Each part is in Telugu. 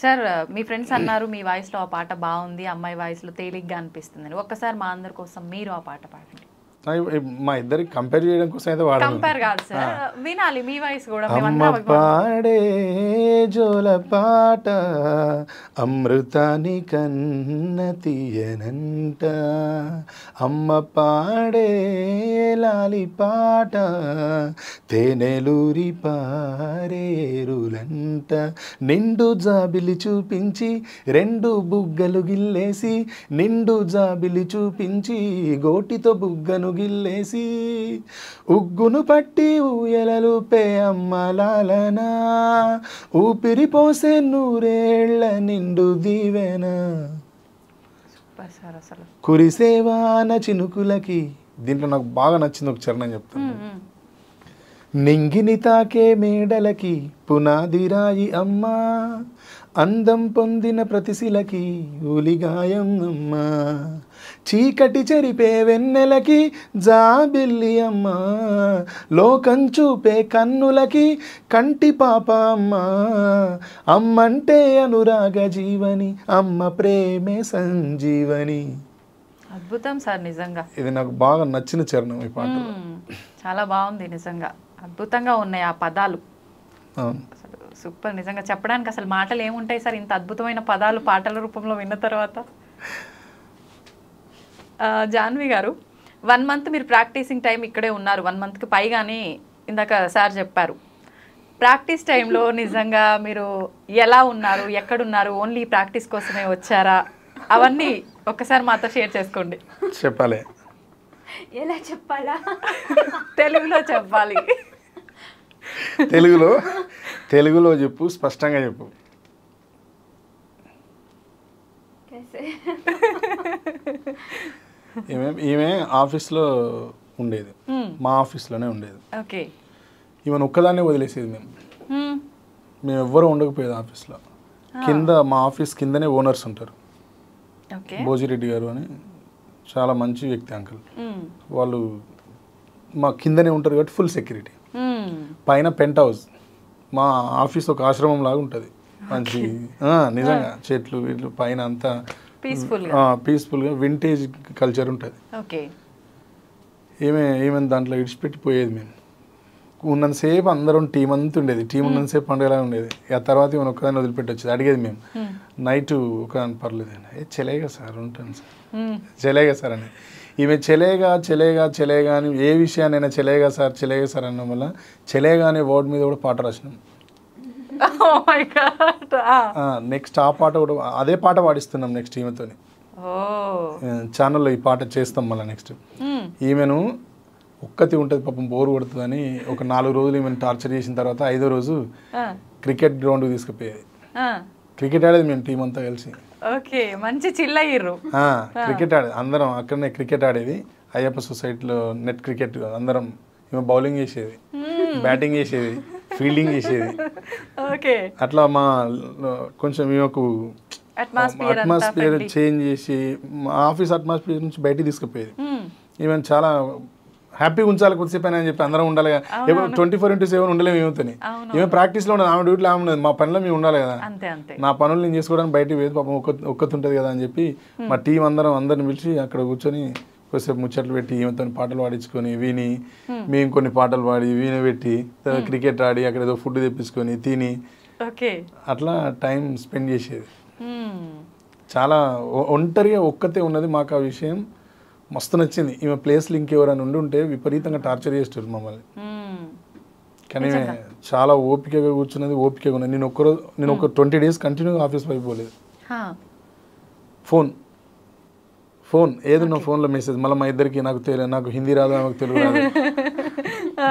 సార్ మీ ఫ్రెండ్స్ అన్నారు మీ వాయిస్లో ఆ పాట బాగుంది, అమ్మాయి వాయిస్లో తేలిగ్గా అనిపిస్తుందని. ఒక్కసారి మా అందరి కోసం మీరు ఆ పాట పాడండి. మా ఇద్దరికి కంపేర్ చేయడం కోసం అయితే వాడను. కంపేర్ కాదు సార్, వినాలి మీ వాయిస్ కూడా. అమ్మ పాడే జోల పాట అమృతాని కన్న తీయనంట, అమ్మ పాడే లాలి పాట తేనెలూరి పారేరులంట, నిండు జాబిలి చూపించి రెండు బుగ్గలు గిల్లేసి, నిండు జాబిలి చూపించి గోటితో బుగ్గను గిల్లేసి, ఉగ్గును పట్టి ఊయలలుపే అమ్మ లాలనా, ఊపిరి పోసే నూరేళ్ల నిండు దీవెన, కురిసేవాన చినుకులకి. దీంట్లో నాకు బాగా నచ్చింది ఒక చరణం చెప్తాను. నింగిని తాకే మేడలకి పునాదిరాయి అమ్మా, అందం పొందిన ప్రతిశిలకి ఉలిగాయం అమ్మా, చీకటి చెరిపే వెన్నెలకి జాబిల్లి అమ్మా, లోకం చూపే కన్నులకి కంటి పాప అమ్మా, అమ్మంటే అనురాగ జీవని, అమ్మ ప్రేమే సంజీవని. అద్భుతం సార్, నిజంగా ఇది నాకు బాగా నచ్చిన చరణం ఈ పాట. చాలా బాగుంది నిజంగా, అద్భుతంగా ఉన్నాయి ఆ పదాలు. సూపర్, నిజంగా చెప్పడానికి అసలు మాటలు ఏముంటాయి సార్ ఇంత అద్భుతమైన పదాలు పాటల రూపంలో విన్న తర్వాత. జాన్వి గారు, 1 month మీరు ప్రాక్టీసింగ్ టైం ఇక్కడే ఉన్నారు, 1 monthకి పైగానే ఇందాక సార్ చెప్పారు. ప్రాక్టీస్ టైంలో నిజంగా మీరు ఎలా ఉన్నారు, ఎక్కడున్నారు, ఓన్లీ ప్రాక్టీస్ కోసమే వచ్చారా, అవన్నీ ఒక్కసారి మాతో షేర్ చేసుకోండి. చెప్పాలి, ఎలా చెప్పాలా? తెలుగులో చెప్పాలి. తెలుగులో చెప్పు, స్పష్టంగా చెప్పు. ఈమె ఆఫీస్లో ఉండేది, మా ఆఫీస్లోనే ఉండేది. ఓకే. ఈమెను ఒక్కదాన్నే వదిలేసేది. మేము ఎవ్వరూ ఉండకపోయేది ఆఫీస్లో. కింద మా ఆఫీస్ కిందనే ఓనర్స్ ఉంటారు, భోజిరెడ్డి గారు అని, చాలా మంచి వ్యక్తి అంకుల్. వాళ్ళు మా కిందనే ఉంటారు కాబట్టి ఫుల్ సెక్యూరిటీ. పైన పెంట్ హౌస్, మా ఆఫీస్ ఒక ఆశ్రమం లాగా ఉంటుంది. మంచి నిజంగా చెట్లు వీళ్ళు పైన అంతా పీస్ఫుల్గా వింటేజ్ కల్చర్ ఉంటుంది. ఏమైనా దాంట్లో ఇడిచిపెట్టిపోయేది. మేము ఉన్నంతసేపు అందరం టీం అంతా ఉండేది, టీం ఉన్నంతసేపు పండుగలా ఉండేది. ఆ తర్వాత ఏమైనా ఒక్కదాన్ని వదిలిపెట్టి వచ్చేది. అడిగేది మేము నైట్ ఒక పర్లేదు అని, చెలేగా సార్ ఉంటాను సార్, చెలేగా సార్ అని. ఈమె చెలేగా అని ఏ విషయాన్నైనా చెలేగా సార్ అన్న వల్ల చెలేగా అనే వర్డ్ మీద కూడా పాట రాసినాం. నెక్స్ట్ ఆ పాట కూడా అదే పాట పాడిస్తున్నాం నెక్స్ట్ ఈమెతో ఛానల్లో. ఈ పాట చేస్తాం మళ్ళీ నెక్స్ట్. ఈమెను ఒక్కతి ఉంటుంది పాపం, బోర్ కొడుతుందని ఒక 4 రోజులు ఈమెను టార్చర్ చేసిన తర్వాత 5వ రోజు క్రికెట్ గ్రౌండ్కి తీసుకుపోయేది. క్రికెట్ ఆడేది మేము టీం అంతా కలిసి. మంచి చిల్లయ్యారు. క్రికెట్ ఆడేది అందరం అక్కడనే, క్రికెట్ ఆడేది అయ్యప్ప సొసైటీలో నెట్ క్రికెట్. అందరం ఈమె బౌలింగ్ చేసేది, బ్యాటింగ్ చేసేది, ఫీల్డింగ్ చేసేది. అట్లా మా కొంచెం ఈమెకు అట్మాస్ఫియర్ చేంజ్ చేసి మా ఆఫీస్ అట్మాస్ఫియర్ నుంచి బయటికి తీసుకుపోయేది. ఈవెన్ చాలా హ్యాపీగా ఉంచాలి కొద్దిసేపు అని చెప్పి అందరం ఉండాలి కదా, 24/7 ఉండలేము ఏమవుతుంది. ఈమె ప్రాక్టీస్లో ఉండదు, ఆమె డ్యూటీలో ఆమె ఉండదు, మా పనిలో మేము ఉండాలి కదా. నా పనులు నేను చేసుకోవడానికి బయటికి పోయేది, పాపం ఒక్కతి ఉంటుంది కదా అని చెప్పి మా టీం అందరిని పిలిచి అక్కడ కూర్చొని కొద్దిసేపు ముచ్చట్లు పెట్టి ఈమెతో పాటలు పాడించుకొని విని, మేము కొన్ని పాటలు పాడి వినబెట్టి, క్రికెట్ ఆడి అక్కడ ఏదో ఫుడ్ తెప్పించుకొని తిని అట్లా టైం స్పెండ్ చేసేది. చాలా ఒంటరిగా ఒక్కతే ఉన్నది. మాకు ఆ విషయం మస్తు నచ్చింది. ఈమె ప్లేస్లో ఇంకెవరైనా ఉంటే విపరీతంగా టార్చర్ చేస్తారు మమ్మల్ని. కానీ చాలా ఓపికగా కూర్చున్నది, ఓపికగా ఉన్నది. నేను ఒక 20 days కంటిన్యూగా ఆఫీస్ వైపు పోలేదు. ఫోన్ ఏదున్న ఫోన్లో మెసేజ్. మళ్ళీ మా ఇద్దరికి నాకు హిందీ రాదు, నాకు తెలుగు రాదు.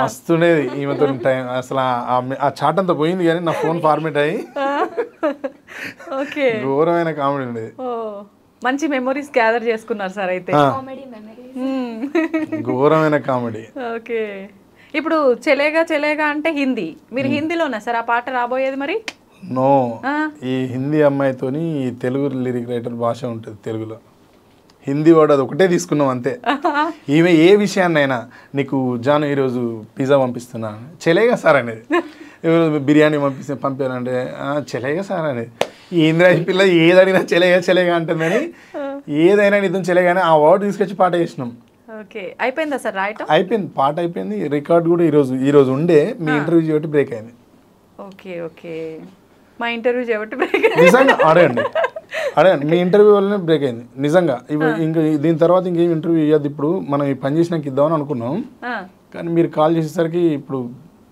మస్తుండేది ఈమెతో టైం. అసలు ఆ చాట్ అంతా పోయింది కానీ నా ఫోన్ ఫార్మేట్ అయ్యి ఘోరమైన కామెడీ ఉండేది. మంచి మెమరీస్ గ్యాదర్ చేసుకున్నారు సార్ అయితే. ఘోరమైన కామెడీ. ఓకే. ఇప్పుడు చెలేగా అంటే హిందీ, మీరు హిందీలోనా సార్ ఆ పాట రాబోయేది? మరి నో, ఈ హిందీ అమ్మాయితోని ఈ తెలుగు లిరిక్ రైటర్ భాష ఉంటుంది తెలుగులో. హిందీ వర్డ్ అది ఒకటే తీసుకున్నాం అంతే. ఈమె ఏ విషయాన్నైనా నీకు జాను ఈరోజు పిజ్జా పంపిస్తున్నా చెలేగా సార్ అనేది, ఎవరు బిర్యానీ పంపానంటే చెలేగా సార్ అని ఏంద్రా ఈ పిల్ల ఏదడినా చెలేగా అంటుందని ఏదైనా నిజం చెలేగానే ఆ వర్డ్ తీసుకొచ్చి పాట చేసినాం. ఓకే, అయిపోయిందా సార్ రాయటం? అయిపోయింది, పాట అయిపోయింది. రికార్డ్ కూడా ఈరోజు ఉండే మీ ఇంటర్వ్యూ చేయబట్టి బ్రేక్ అయింది. ఓకే ఓకే, మా ఇంటర్వ్యూ చేయబట్టి బ్రేక్ నిజంగా అడగండి మీ ఇంటర్వ్యూ వల్లనే బ్రేక్ అయింది నిజంగా. ఇంకా దీని తర్వాత ఇంకేం ఇంటర్వ్యూ ఇవ్వద్దు, ఇప్పుడు మనం ఈ పని చేసినాక ఇద్దామని అనుకున్నాం, కానీ మీరు కాల్ చేసేసరికి ఇప్పుడు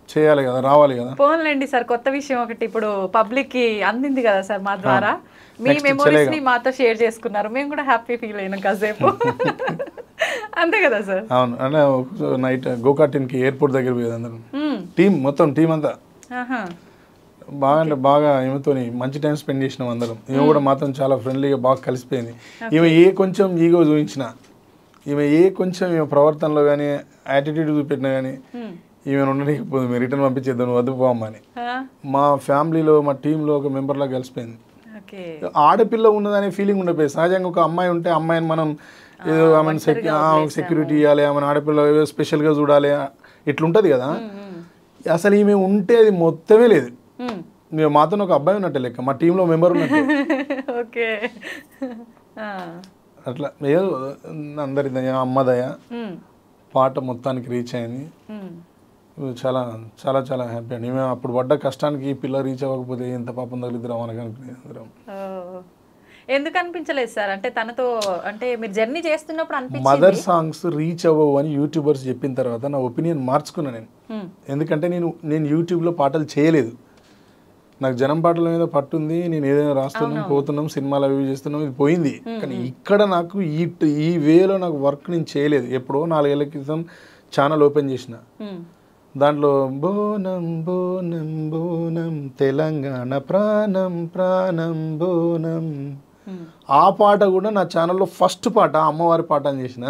చేయాలి కదా, రావాలి కదా. పోన్లేండి సార్, కొత్త విషయం ఒకటి ఇప్పుడు పబ్లిక్ కి అందింది కదా సార్ మా ద్వారా. మీ మెమోరీస్ ని మాతో షేర్ చేసుకున్నారు, మేము కూడా హ్యాపీ ఫీల్ అయినాం కాసేపు. అంతే కదా సార్? అవును, అంటే నైట్ గోకార్టిన్కి ఎయిర్పోర్ట్ దగ్గర పోయేది అందరం, మొత్తం టీం అంతా బాగా అంటే బాగా ఈమెతో మంచి టైం స్పెండ్ చేసినాం అందరం. ఈమె కూడా మాత్రం చాలా ఫ్రెండ్లీగా బాగా కలిసిపోయింది. ఈమె ఏ కొంచెం ఈగో చూపించినా, ఈమె ప్రవర్తనలో కానీ యాటిట్యూడ్ చూపెట్టినా కానీ ఈమె ఉండలేకపోతే మీరు రిటర్న్ పంపించేద్దాం వద్దు పోమ్మని మా ఫ్యామిలీలో మా టీంలో ఒక మెంబర్లా కలిసిపోయింది. ఆడపిల్ల ఉన్నదనే ఫీలింగ్ ఉండకపోయింది. సహజంగా ఒక అమ్మాయి ఉంటే అమ్మాయిని మనం ఏదో ఆమెను సెక్యూరిటీ ఇవ్వాలి, ఆమెను ఆడపిల్ల ఏదో స్పెషల్గా చూడాలి, ఇట్లుంటుంది కదా. అసలు ఈమె ఉంటే అది మొత్తమే లేదు. మేము మాతో ఒక అబ్బాయి ఉన్నట్టే లెక్క, మా టీంలో మెంబర్ ఉన్నట్టు. ఓకే, అట్లా ఏదో అందరి దయ అమ్మ దయ పాట మొత్తానికి రీచ్ అయింది. చాలా చాలా చాలా హ్యాపీ అండి. మేము అప్పుడు పడ్డ కష్టానికి పిల్ల రీచ్ అవ్వకపోతే ఎంత పాపం తగిలిద్దాం మనకు అనుకునేది అందరం. ఎందుకు అనిపించలేదు సార్? అంటే తనతో అంటే మీరు జర్నీ చేస్తున్నప్పుడు అనిపించింది మదర్ సాంగ్స్ రీచ్ అవ్వవు అని యూట్యూబర్స్ చెప్పిన తర్వాత నా ఒపీనియన్ మార్చుకున్నా నేను. ఎందుకంటే నేను యూట్యూబ్లో పాటలు చేయలేదు, నాకు జనం పాటల మీద పట్టుంది, నేను ఏదైనా రాస్తున్నాం పోతున్నాం సినిమాలు అవి చేస్తున్నాం, ఇది పోయింది. కానీ ఇక్కడ నాకు ఈ వేలో నాకు వర్క్ నేను చేయలేదు. ఎప్పుడో 4 ఏళ్ల క్రితం ఛానల్ ఓపెన్ చేసిన, దాంట్లో బోనం బోనం బోనం తెలంగాణ ప్రాణం ప్రాణం బోనం, ఆ పాట కూడా నా ఛానల్లో ఫస్ట్ పాట అమ్మవారి పాట అని చేసిన.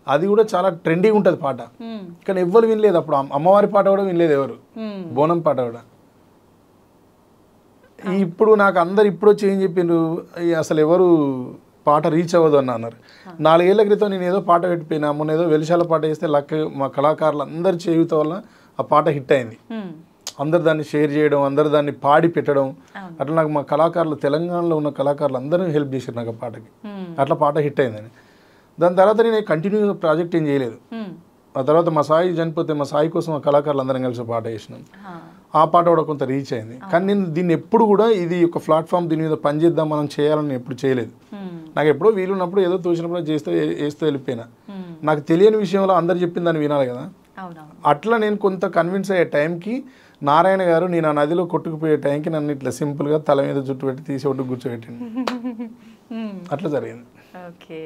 అది కూడా చాలా ట్రెండీగా ఉంటుంది పాట, కానీ ఎవ్వరు వినలేదు అప్పుడు. అమ్మవారి పాట కూడా వినలేదు ఎవరు, బోనం పాట కూడా. ఇప్పుడు నాకు అందరు ఇప్పుడు వచ్చి ఏం చెప్పిండ్రు, అసలు ఎవరు పాట రీచ్ అవ్వదు అని అన్నారు. 4 ఏళ్ల క్రితం నేను ఏదో పాట పెట్టిపోయినా, మొన్న ఏదో వెలిశాల పాట వేస్తే మా కళాకారులు అందరి చేయుత వల్ల ఆ పాట హిట్ అయింది. అందరు దాన్ని షేర్ చేయడం, అందరు దాన్ని పాడి పెట్టడం, అట్లా నాకు మా కళాకారులు తెలంగాణలో ఉన్న కళాకారులు అందరూ హెల్ప్ చేశారు నాకు ఆ పాటకి. అట్లా పాట హిట్ అయిందని. దాని తర్వాత నేను కంటిన్యూగా ప్రాజెక్ట్ ఏం చేయలేదు. ఆ తర్వాత మా సాయి చనిపోతే మా సాయి కోసం ఆ కళాకారులు అందరం కలిసి పాట చేసినాం. ఆ పాట కూడా కొంత రీచ్ అయింది. కానీ నేను దీన్ని ఎప్పుడు కూడా ఇది ఒక ప్లాట్ఫామ్, దీని మీద పనిచేద్దాం మనం చేయాలని ఎప్పుడు చేయలేదు. నాకు ఎప్పుడో వీలున్నప్పుడు ఏదో తోచినప్పుడు వేస్తూ వెళ్ళిపోయినా. నాకు తెలియని విషయంలో అందరు చెప్పింది దాన్ని వినాలి కదా. అట్లా నేను కొంత కన్విన్స్ అయ్యే టైంకి నారాయణ గారు నేను ఆ నదిలో కొట్టుకుపోయే టైంకి నన్ను ఇట్లా సింపుల్గా తల మీద జుట్టు పెట్టి తీసి ఒడ్డు కూర్చోబెట్టింది. అట్లా జరిగింది. ఓకే,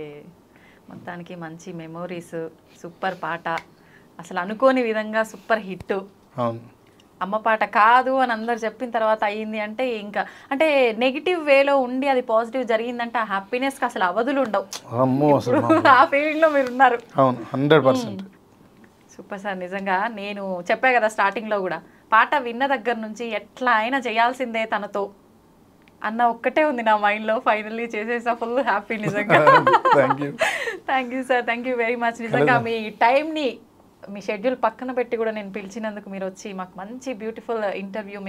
మొత్తానికి మంచి మెమోరీస్, సూపర్ పాట, అసలు అనుకోని విధంగా సూపర్ హిట్. అవును, అమ్మ పాట కాదు అని అందరు చెప్పిన తర్వాత అయ్యింది అంటే ఇంకా అంటే నెగిటివ్ వేలో ఉండి అది పాజిటివ్ జరిగిందంటే ఆ హ్యాపీనెస్కి అసలు అవధులు ఉండవు. ఆ ఫీలింగ్లో మీరు ఉన్నారు. అవును, 100%. సూపర్ సార్, నిజంగా నేను చెప్పా కదా స్టార్టింగ్లో కూడా, పాట విన్న దగ్గర నుంచి ఎట్లా అయినా చేయాల్సిందే తనతో అన్న ఒక్కటే ఉంది నా మైండ్లో. ఫైనల్లీ చేసేసా, ఫుల్ హ్యాపీ నిజంగా. Thank you sir, thank you very much. నిజంగా మీ టైంని మీ షెడ్యూల్ పక్కన పెట్టి కూడా నేను పిలిచినందుకు మీరు వచ్చి మాకు మంచి బ్యూటిఫుల్ ఇంటర్వ్యూ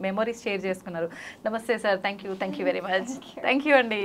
మెమోరీస్ షేర్ చేసుకున్నారు. నమస్తే sir, thank you very much. Thank you అండి.